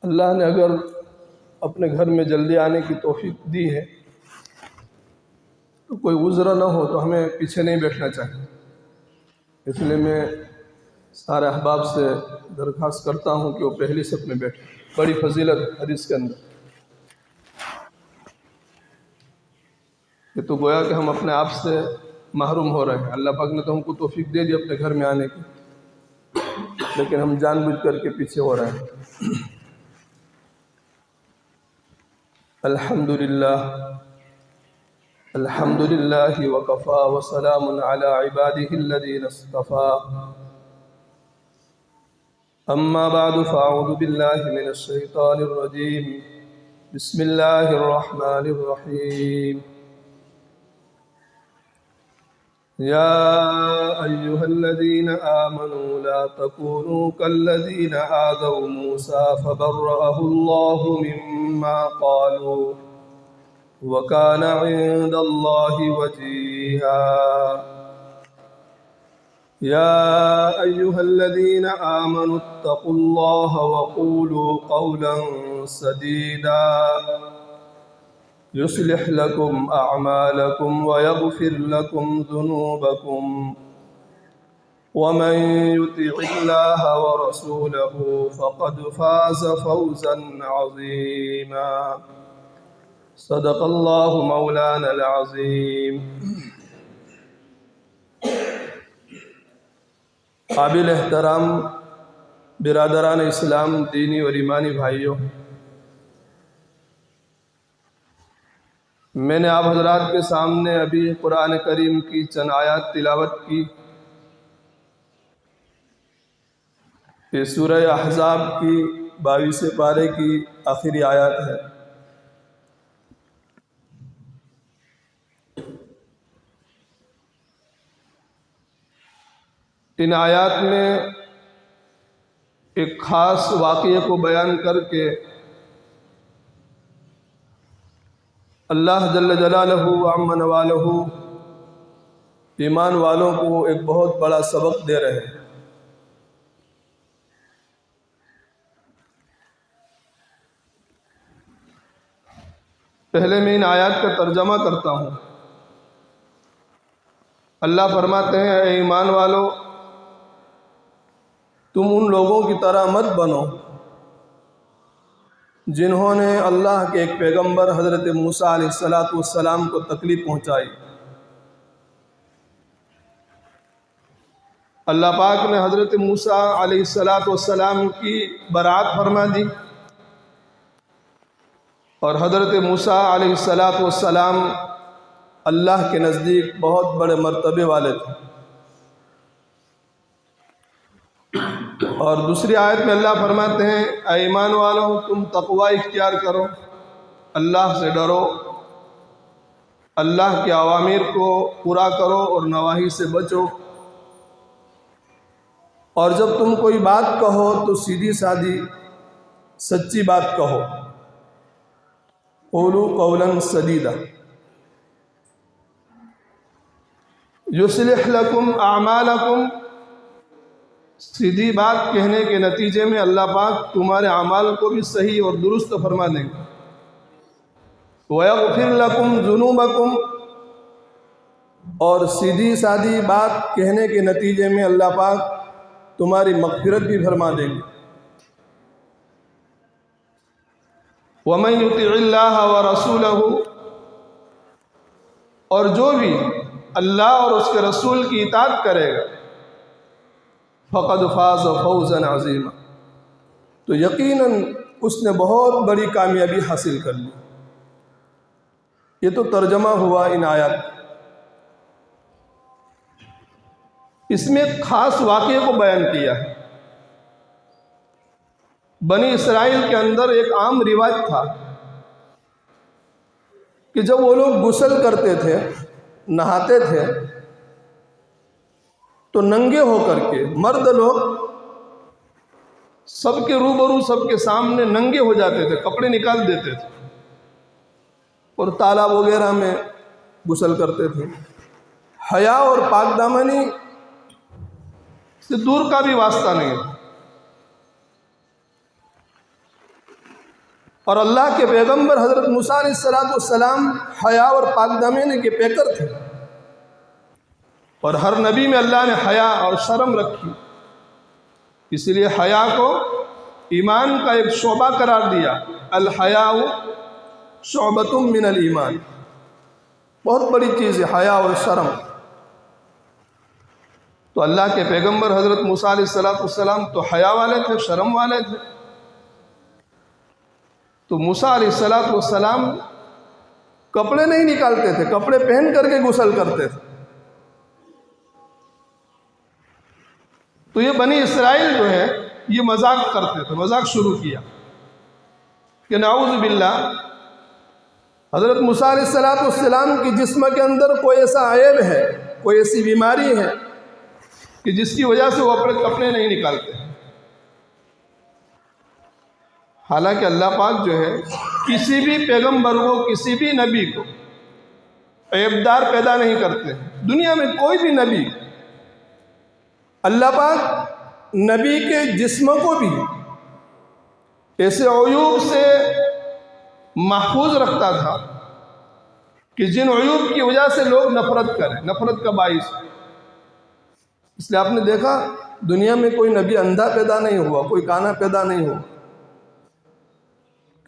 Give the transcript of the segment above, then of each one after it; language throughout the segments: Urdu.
اللہ نے اگر اپنے گھر میں جلدی آنے کی توفیق دی ہے تو کوئی عذر نہ ہو تو ہمیں پیچھے نہیں بیٹھنا چاہیے. اس لیے میں سارے احباب سے درخواست کرتا ہوں کہ وہ پہلی صف میں بیٹھیں. بڑی فضیلت حدیث کے اندر یہ تو گویا کہ ہم اپنے آپ سے محروم ہو رہے ہیں. اللہ پاک نے تو ہم کو توفیق دے دی اپنے گھر میں آنے کی، لیکن ہم جان بوجھ کر کے پیچھے ہو رہے ہیں. الحمدللہ وکفا وسلام علی عباده الذین اصطفى. اما بعد فاعوذ باللہ من الشیطان الرجیم. بسم اللہ الرحمن الرحیم. یا ایہا الذین آمنوا لا تکونوا کالذین آذوا موسیٰ فبرأہ اللہ مما قالوا وَكَانَ عِندَ اللَّهِ وَجِيهًا. يَا أَيُّهَا الَّذِينَ آمَنُوا اتَّقُوا اللَّهَ وَقُولُوا قَوْلًا سَدِيدًا يُصْلِحْ لَكُمْ أَعْمَالَكُمْ وَيَغْفِرْ لَكُمْ ذُنُوبَكُمْ وَمَنْ يُطِعِ اللَّهَ وَرَسُولَهُ فَقَدْ فَازَ فَوْزًا عَظِيمًا. صدق اللہ مولانا العظیم. قابل احترام برادران اسلام، دینی اور ایمانی بھائیوں، میں نے آپ حضرات کے سامنے ابھی قرآن کریم کی چند آیات تلاوت کی. یہ سورہ احزاب کی 22 پارے کی آخری آیات ہے. ان آیات میں ایک خاص واقعے کو بیان کر کے اللہ جل جلالہ وعم نوالہ ایمان والوں کو ایک بہت بڑا سبق دے رہے ہیں. پہلے میں ان آیات کا ترجمہ کرتا ہوں. اللہ فرماتے ہیں اے ایمان والو، تم ان لوگوں کی طرح مت بنو جنہوں نے اللہ کے ایک پیغمبر حضرت موسیٰ علیہ السلام کو تکلیف پہنچائی. اللہ پاک نے حضرت موسیٰ علیہ السلام کی برات فرما دی، اور حضرت موسیٰ علیہ السلام اللہ کے نزدیک بہت بڑے مرتبے والے تھے. اور دوسری آیت میں اللہ فرماتے ہیں اے ایمان والوں، تم تقوی اختیار کرو، اللہ سے ڈرو، اللہ کے اوامر کو پورا کرو اور نواہی سے بچو، اور جب تم کوئی بات کہو تو سیدھی سادھی سچی بات کہو. قولوا قولا سدیدا یصلح لکم اعمالکم. سیدھی بات کہنے کے نتیجے میں اللہ پاک تمہارے اعمال کو بھی صحیح اور درست فرما دیں گے. وَيَغْفِرْ لَكُمْ ذُنُوبَكُمْ. اور سیدھی سادھی بات کہنے کے نتیجے میں اللہ پاک تمہاری مغفرت بھی فرما دیں گے. وَمَنْ يُطِعِ اللَّهَ وَرَسُولَهُ. اور جو بھی اللہ اور اس کے رسول کی اطاعت کرے گا فقد فاز فوزا عظیما. تو یقیناً اس نے بہت بڑی کامیابی حاصل کر لی. یہ تو ترجمہ ہوا ان آیات. اس میں ایک خاص واقعے کو بیان کیا ہے. بنی اسرائیل کے اندر ایک عام رواج تھا کہ جب وہ لوگ غسل کرتے تھے، نہاتے تھے، تو ننگے ہو کر کے مرد لوگ سب کے روبرو، سب کے سامنے ننگے ہو جاتے تھے، کپڑے نکال دیتے تھے اور تالاب وغیرہ میں غسل کرتے تھے. حیا اور پاک دامنی سے دور کا بھی واسطہ نہیں تھا. اور اللہ کے پیغمبر حضرت موسیٰ علیہ السلام حیا اور پاک دامنی کے پیکر تھے، اور ہر نبی میں اللہ نے حیا اور شرم رکھی، اس لیے حیا کو ایمان کا ایک شعبہ قرار دیا۔ الحیاء شعبۃ من الایمان، بہت بڑی چیز ہے حیا اور شرم۔ تو اللہ کے پیغمبر حضرت موسیٰ علیہ السلام تو حیا والے تھے، شرم والے تھے۔ تو موسیٰ علیہ السلام کپڑے نہیں نکالتے تھے، کپڑے پہن کر کے غسل کرتے تھے۔ تو یہ بنی اسرائیل جو ہے یہ مذاق کرتے تھے، مذاق شروع کیا کہ نعوذ باللہ حضرت موسیٰ علیہ السلام کی جسم کے اندر کوئی ایسا عیب ہے، کوئی ایسی بیماری ہے کہ جس کی وجہ سے وہ اپنے کپڑے نہیں نکالتے۔ حالانکہ اللہ پاک جو ہے کسی بھی پیغمبر کو، کسی بھی نبی کو عیبدار پیدا نہیں کرتے۔ دنیا میں کوئی بھی نبی، اللہ پاک نبی کے جسم کو بھی ایسے عیوب سے محفوظ رکھتا تھا کہ جن عیوب کی وجہ سے لوگ نفرت کریں، نفرت کا باعث۔ اس لیے آپ نے دیکھا دنیا میں کوئی نبی اندھا پیدا نہیں ہوا، کوئی کانا پیدا نہیں ہوا،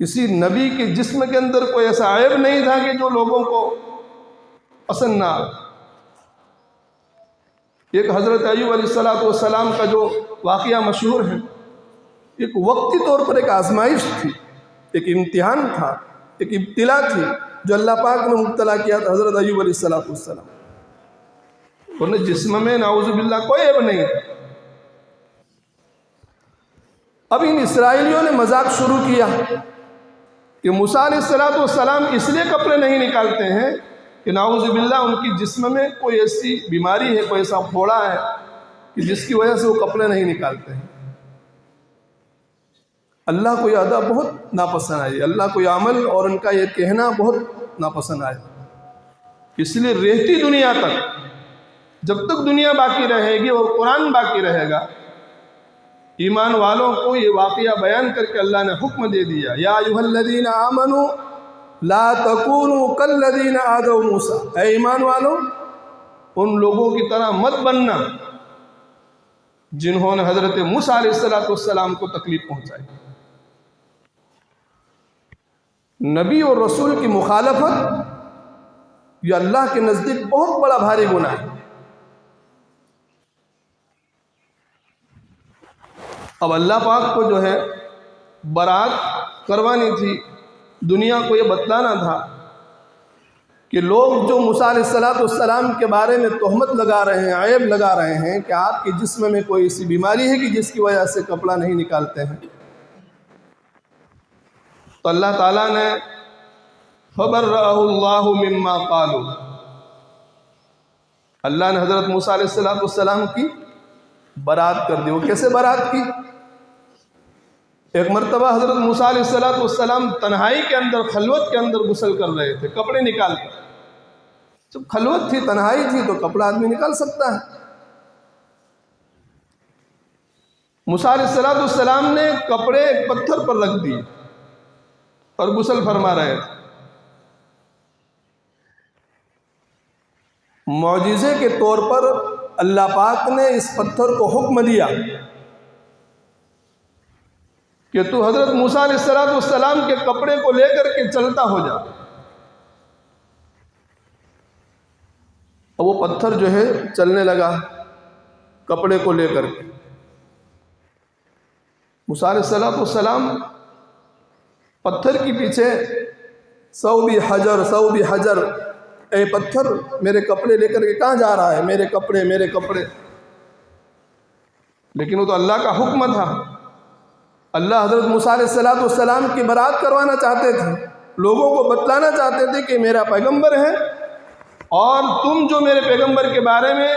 کسی نبی کے جسم کے اندر کوئی ایسا عیب نہیں تھا کہ جو لوگوں کو پسند نہ آئے۔ ایک حضرت ایوب علیہ السلام کا جو واقعہ مشہور ہے، ایک وقتی طور پر ایک آزمائش تھی، ایک امتحان تھا، ایک ابتلا تھی جو اللہ پاک نے مبتلا کیا تھا حضرت ایوب علیہ السلام۔ ورنہ جسم میں نعوذ باللہ کوئی عیب نہیں تھا۔ اب ان اسرائیلیوں نے مذاق شروع کیا کہ موسیٰ علیہ السلام اس لیے کپڑے نہیں نکالتے ہیں کہ نعوذ باللہ ان کی جسم میں کوئی ایسی بیماری ہے، کوئی ایسا پھوڑا ہے کہ جس کی وجہ سے وہ کپڑے نہیں نکالتے ہیں۔ اللہ کو یہ ادا بہت ناپسند آئی، اللہ کو یہ عمل اور ان کا یہ کہنا بہت ناپسند آیا۔ اس لیے رہتی دنیا تک، جب تک دنیا باقی رہے گی اور قرآن باقی رہے گا، ایمان والوں کو یہ واقعہ بیان کر کے اللہ نے حکم دے دیا، یا ایھا الذین آمنوا لا تکونوا کالذین آذوا موسیٰ، اے ایمان والوں ان لوگوں کی طرح مت بننا جنہوں نے حضرت موسیٰ علیہ السلام کو تکلیف پہنچائی۔ نبی اور رسول کی مخالفت یہ اللہ کے نزدیک بہت بڑا بھاری گناہ ہے۔ اب اللہ پاک کو جو ہے برات کروانی تھی، دنیا کو یہ بتلانا تھا کہ لوگ جو موسیٰ علیہ السلام کے بارے میں تہمت لگا رہے ہیں، عیب لگا رہے ہیں کہ آپ کے جسم میں کوئی ایسی بیماری ہے کہ جس کی وجہ سے کپڑا نہیں نکالتے ہیں، تو اللہ تعالیٰ نے فَبَرَّأَهُ اللَّهُ مِمَّا قَالُوا، اللہ نے حضرت موسیٰ علیہ السلام کی برات کر دی۔ وہ کیسے برات کی؟ ایک مرتبہ حضرت موسیٰ علیہ السلام تنہائی کے اندر، خلوت کے اندر غسل کر رہے تھے، کپڑے نکال کر۔ جب خلوت تھی، تنہائی تھی، تو کپڑا آدمی نکال سکتا ہے۔ موسیٰ علیہ السلام نے کپڑے ایک پتھر پر رکھ دیے اور غسل فرما رہے تھے۔ معجزے کے طور پر اللہ پاک نے اس پتھر کو حکم دیا کہ تو حضرت موسیٰ علیہ السلام کے کپڑے کو لے کر کے چلتا ہو جا۔ اور وہ پتھر جو ہے چلنے لگا کپڑے کو لے کر کے۔ موسیٰ علیہ السلام پتھر کے پیچھے صوبی حجر، اے پتھر میرے کپڑے لے کر کے کہاں جا رہا ہے، میرے کپڑے میرے کپڑے۔ لیکن وہ تو اللہ کا حکم تھا، اللہ حضرت موسیٰ علیہ السلام کی برات کروانا چاہتے تھے، لوگوں کو بتلانا چاہتے تھے کہ میرا پیغمبر ہے، اور تم جو میرے پیغمبر کے بارے میں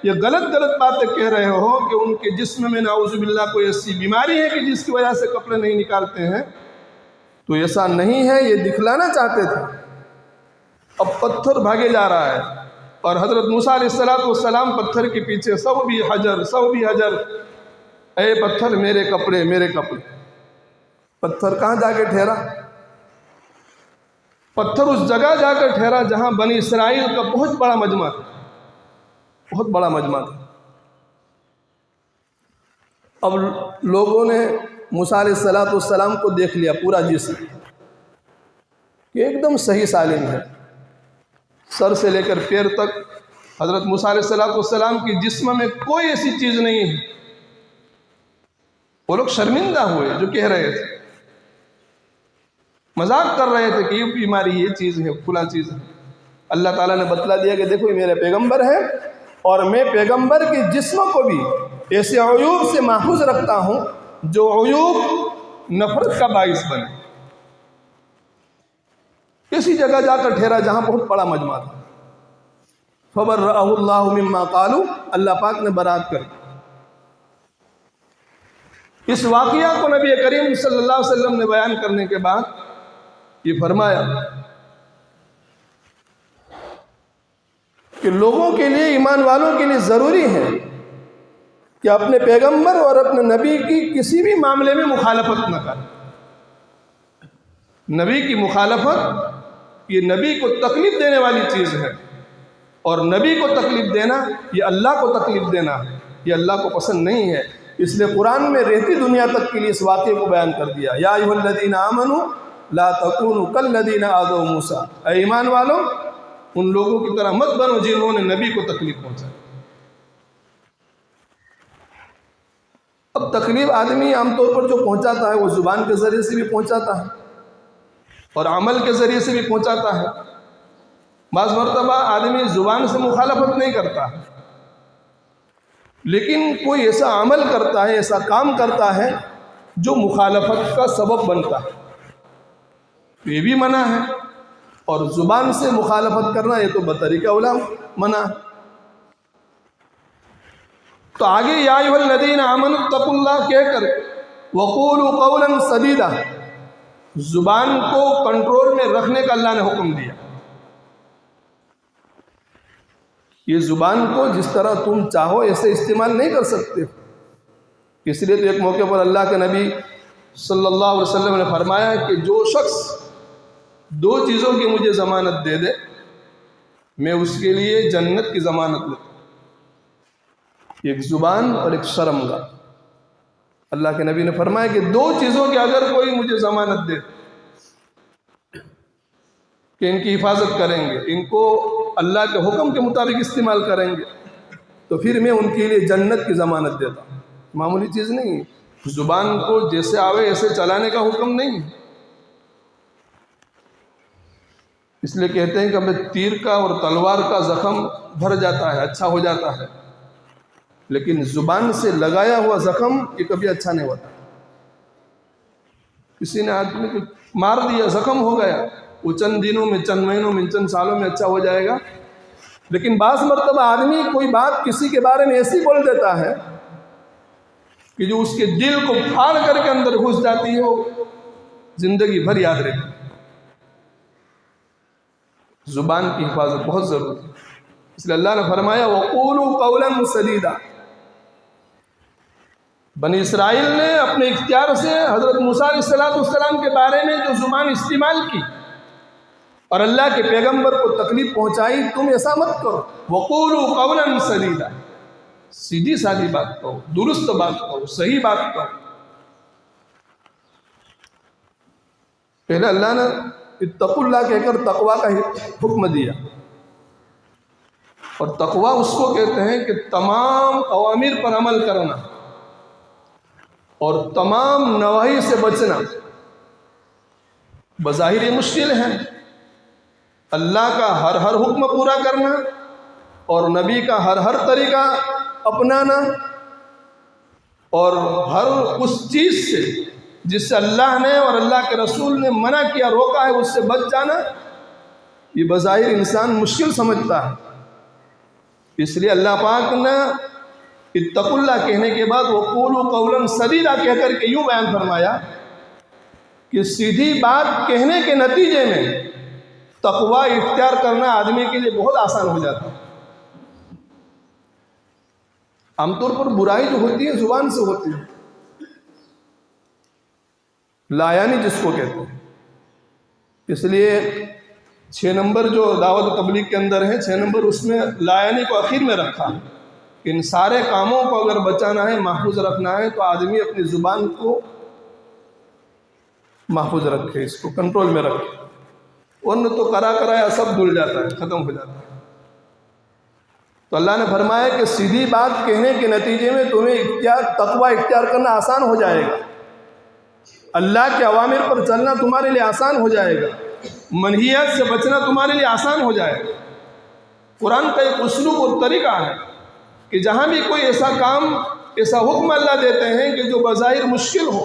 یہ غلط باتیں کہہ رہے ہو کہ ان کے جسم میں نعوذ باللہ کوئی ایسی بیماری ہے کہ جس کی وجہ سے کپڑے نہیں نکالتے ہیں، تو ایسا نہیں ہے، یہ دکھلانا چاہتے تھے۔ اب پتھر بھاگے جا رہا ہے اور حضرت موسیٰ علیہ السلام پتھر کے پیچھے صوبی حجر، اے پتھر میرے کپڑے میرے کپڑے۔ پتھر کہاں جا کے ٹھہرا؟ پتھر اس جگہ جا کر ٹھہرا جہاں بنی اسرائیل کا بہت بڑا مجمع تھا، بہت بڑا مجمع تھا۔ اب لوگوں نے موسیٰ علیہ السلام کو دیکھ لیا پورا جسم کہ ایک دم صحیح سالم ہے، سر سے لے کر پیر تک حضرت موسیٰ علیہ السلام کی جسم میں کوئی ایسی چیز نہیں ہے۔ وہ لوگ شرمندہ ہوئے، جو کہہ رہے تھے، مذاق کر رہے تھے کہ یہ بیماری، یہ چیز ہے، فلاں چیز ہے۔ اللہ تعالیٰ نے بتلا دیا کہ دیکھو یہ میرے پیغمبر ہے، اور میں پیغمبر کے جسم کو بھی ایسے عیوب سے محفوظ رکھتا ہوں جو عیوب نفرت کا باعث بنے۔ اسی جگہ جا کر ٹھہرا جہاں بہت بڑا مجمع تھا۔ فَبَرَّأَهُ اللَّهُ مِمَّا قَالُوا، اللہ پاک نے برات کر۔ اس واقعہ کو نبی کریم صلی اللہ علیہ وسلم نے بیان کرنے کے بعد یہ فرمایا کہ لوگوں کے لیے، ایمان والوں کے لیے ضروری ہے کہ اپنے پیغمبر اور اپنے نبی کی کسی بھی معاملے میں مخالفت نہ کریں۔ نبی کی مخالفت یہ نبی کو تکلیف دینے والی چیز ہے، اور نبی کو تکلیف دینا یہ اللہ کو تکلیف دینا ہے، یہ اللہ کو پسند نہیں ہے۔ اس لیے قرآن میں رہتی دنیا تک کے لیے اس واقعے کو بیان کر دیا، یا ایھا الذین آمنوا لا تکونوا کالذین آذوا موسیٰ، اے ایمان والو ان لوگوں کی طرح مت بنو جنہوں نے نبی کو تکلیف پہنچائی۔ اب تکلیف آدمی عام طور پر جو پہنچاتا ہے وہ زبان کے ذریعے سے بھی پہنچاتا ہے اور عمل کے ذریعے سے بھی پہنچاتا ہے۔ بعض مرتبہ آدمی زبان سے مخالفت نہیں کرتا، لیکن کوئی ایسا عمل کرتا ہے، ایسا کام کرتا ہے جو مخالفت کا سبب بنتا ہے، یہ بھی منع ہے۔ اور زبان سے مخالفت کرنا یہ تو بطریقہ اولیٰ منع ہے۔ تو آگے یا ایھا الذین آمنوا اتقوا اللہ کہہ کر وقولوا قولا سدیدا، زبان کو کنٹرول میں رکھنے کا اللہ نے حکم دیا۔ یہ زبان کو جس طرح تم چاہو ایسے استعمال نہیں کر سکتے، اس لیے تو ایک موقع پر اللہ کے نبی صلی اللہ علیہ وسلم نے فرمایا کہ جو شخص دو چیزوں کی مجھے ضمانت دے دے میں اس کے لیے جنت کی ضمانت لیتا ہوں، ایک زبان اور ایک شرمگاہ۔ اللہ کے نبی نے فرمایا کہ دو چیزوں کی اگر کوئی مجھے ضمانت دے کہ ان کی حفاظت کریں گے، ان کو اللہ کے حکم کے مطابق استعمال کریں گے، تو پھر میں ان کے لیے جنت کی ضمانت دیتا ہوں۔ معمولی چیز نہیں، زبان کو جیسے آوے ایسے چلانے کا حکم نہیں۔ اس لیے کہتے ہیں کہ اب تیر کا اور تلوار کا زخم بھر جاتا ہے، اچھا ہو جاتا ہے، لیکن زبان سے لگایا ہوا زخم یہ کبھی اچھا نہیں ہوتا۔ کسی نے آدمی کو مار دیا، زخم ہو گیا، وہ چند دنوں میں، چند مہینوں میں، چند سالوں میں اچھا ہو جائے گا، لیکن بعض مرتبہ آدمی کوئی بات کسی کے بارے میں ایسی بول دیتا ہے کہ جو اس کے دل کو پھاڑ کر کے اندر گھس جاتی ہے، وہ زندگی بھر یاد رہتی ہے۔ زبان کی حفاظت بہت ضروری ہے، اس لیے اللہ نے فرمایا وَقُولُوا قَوْلًا سَدِيدًا۔ بنی اسرائیل نے اپنے اختیار سے حضرت موسیٰ علیہ السلام کے بارے میں جو زبان استعمال کی اور اللہ کے پیغمبر کو تکلیف پہنچائی، تم ایسا مت کرو۔ وَقُولُوا قَوْلًا سَدِيدًا، سیدھی سادھی بات کہو، درست بات کہو، صحیح بات کہو۔ پہلے اللہ نے اتقوا اللہ کہہ کر تقوی کا حکم دیا، اور تقوی اس کو کہتے ہیں کہ تمام اوامر پر عمل کرنا اور تمام نواہی سے بچنا۔ بظاہر یہ مشکل ہے، اللہ کا ہر حکم پورا کرنا اور نبی کا ہر طریقہ اپنانا، اور ہر اس چیز سے جس سے اللہ نے اور اللہ کے رسول نے منع کیا، روکا ہے، اس سے بچ جانا، یہ بظاہر انسان مشکل سمجھتا ہے۔ اس لیے اللہ پاک نے اتقوا اللہ کہنے کے بعد وقولوا قولا سدیدا کہہ کر کے یوں بیان فرمایا کہ سیدھی بات کہنے کے نتیجے میں تقوی اختیار کرنا آدمی کے لیے بہت آسان ہو جاتا ہے۔ عام طور پر برائی جو ہوتی ہے زبان سے ہوتی ہے، لایانی جس کو کہتے ہیں۔ اس لیے 6 نمبر جو دعوت و تبلیغ کے اندر ہے، 6 نمبر اس میں لا یعنی کو آخر میں رکھا ہے کہ ان سارے کاموں کو اگر بچانا ہے، محفوظ رکھنا ہے، تو آدمی اپنی زبان کو محفوظ رکھے، اس کو کنٹرول میں رکھے، ورنہ تو کرایا سب دھل جاتا ہے، ختم ہو جاتا ہے۔ تو اللہ نے فرمایا کہ سیدھی بات کہنے کے نتیجے میں تمہیں تقوی اختیار کرنا آسان ہو جائے گا، اللہ کے اوامر پر چلنا تمہارے لیے آسان ہو جائے گا، منہیات سے بچنا تمہارے لیے آسان ہو جائے گا۔ قرآن کا ایک اسلوب اور طریقہ ہے کہ جہاں بھی کوئی ایسا کام، ایسا حکم اللہ دیتے ہیں کہ جو بظاہر مشکل ہو،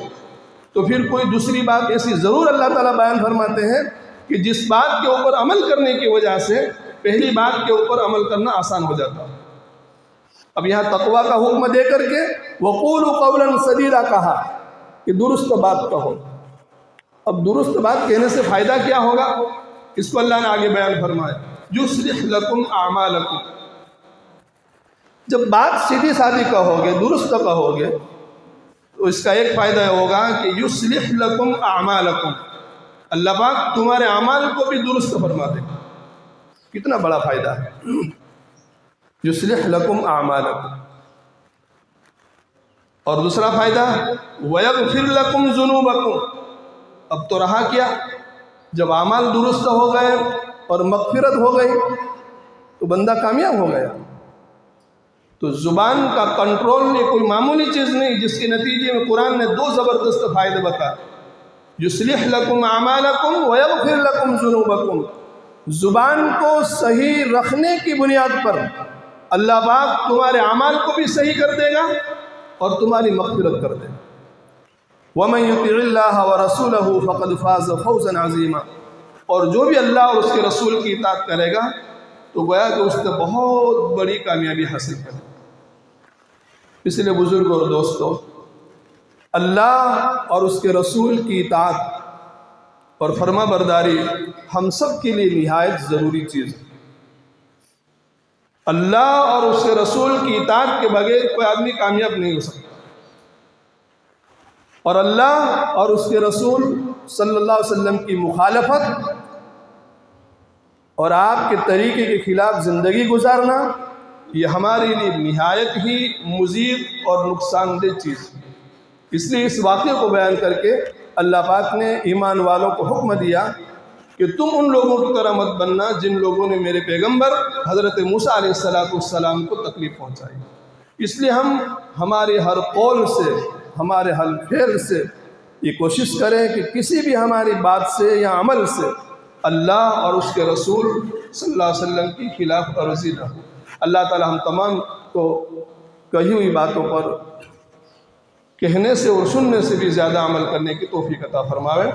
تو پھر کوئی دوسری بات ایسی ضرور اللہ تعالیٰ بیان فرماتے ہیں کہ جس بات کے اوپر عمل کرنے کی وجہ سے پہلی بات کے اوپر عمل کرنا آسان ہو جاتا ہے۔ اب یہاں تقوی کا حکم دے کر کے وَقُولُوا قَوْلًا سَدِيدًا کہا کہ درست بات کہو۔ اب درست بات کہنے سے فائدہ کیا ہوگا، اس کو اللہ نے آگے بیان فرمایا، يُصْلِحْ لَكُمْ أَعْمَالَكُمْ۔ جب بات سیدھی سادھی کہو گے، درست کہو گے، تو اس کا ایک فائدہ ہوگا کہ يُصْلِحْ لَكُمْ أَعْمَالَكُمْ، اللہ پاک تمہارے اعمال کو بھی درست فرما دے گا۔ کتنا بڑا فائدہ ہے، يُصْلِحْ لَكُمْ أَعْمَالَكُمْ۔ اور دوسرا فائدہ وَيَغْفِرْ لَكُمْ ذُنُوبَكُمْ۔ اب تو رہا کیا، جب اعمال درست ہو گئے اور مغفرت ہو گئی تو بندہ کامیاب ہو گیا۔ تو زبان کا کنٹرول یہ کوئی معمولی چیز نہیں، جس کے نتیجے میں قرآن نے 2 زبردست فائدے بتائے، يُصْلِحْ لَكُمْ أَعْمَالَكُمْ وَيَغْفِرْ لَكُمْ ذُنُوبَكُمْ۔ زبان کو صحیح رکھنے کی بنیاد پر اللہ پاک تمہارے اعمال کو بھی صحیح کر دے گا اور تمہاری مغفرت کر دے گا۔ وَمَن يُطِعِ اللَّهَ وَرَسُولَهُ فَقَدْ فَازَ فَوْزًا عَظِيمًا۔ اور جو بھی اللہ اور اس کے رسول کی اطاعت کرے گا تو گویا کہ اس نے بہت بڑی کامیابی حاصل کر لی۔ اس لیے بزرگوں اور دوستوں، اللہ اور اس کے رسول کی اطاعت اور فرما برداری ہم سب کے لیے نہایت ضروری چیز ہے۔ اللہ اور اس کے رسول کی اطاعت کے بغیر کوئی آدمی کامیاب نہیں ہو سکتا، اور اللہ اور اس کے رسول صلی اللہ علیہ وسلم کی مخالفت اور آپ کے طریقے کے خلاف زندگی گزارنا یہ ہمارے لیے نہایت ہی مضر اور نقصان دہ چیز ہے۔ اس لیے اس واقعے کو بیان کر کے اللہ پاک نے ایمان والوں کو حکم دیا کہ تم ان لوگوں کی طرح مت بننا جن لوگوں نے میرے پیغمبر حضرت موسیٰ علیہ السلام کو تکلیف پہنچائی۔ اس لیے ہم ہمارے ہر قول سے، ہمارے ہر فعل سے یہ کوشش کریں کہ کسی بھی ہماری بات سے یا عمل سے اللہ اور اس کے رسول صلی اللہ علیہ وسلم کی خلاف ورزی نہ ہو۔ اللہ تعالی ہم تمام کو کہی ہوئی باتوں پر کہنے سے اور سننے سے بھی زیادہ عمل کرنے کی توفیق عطا فرماوے۔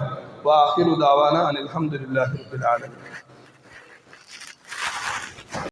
وآخر دعوانا ان الحمد للہ رب العالمین۔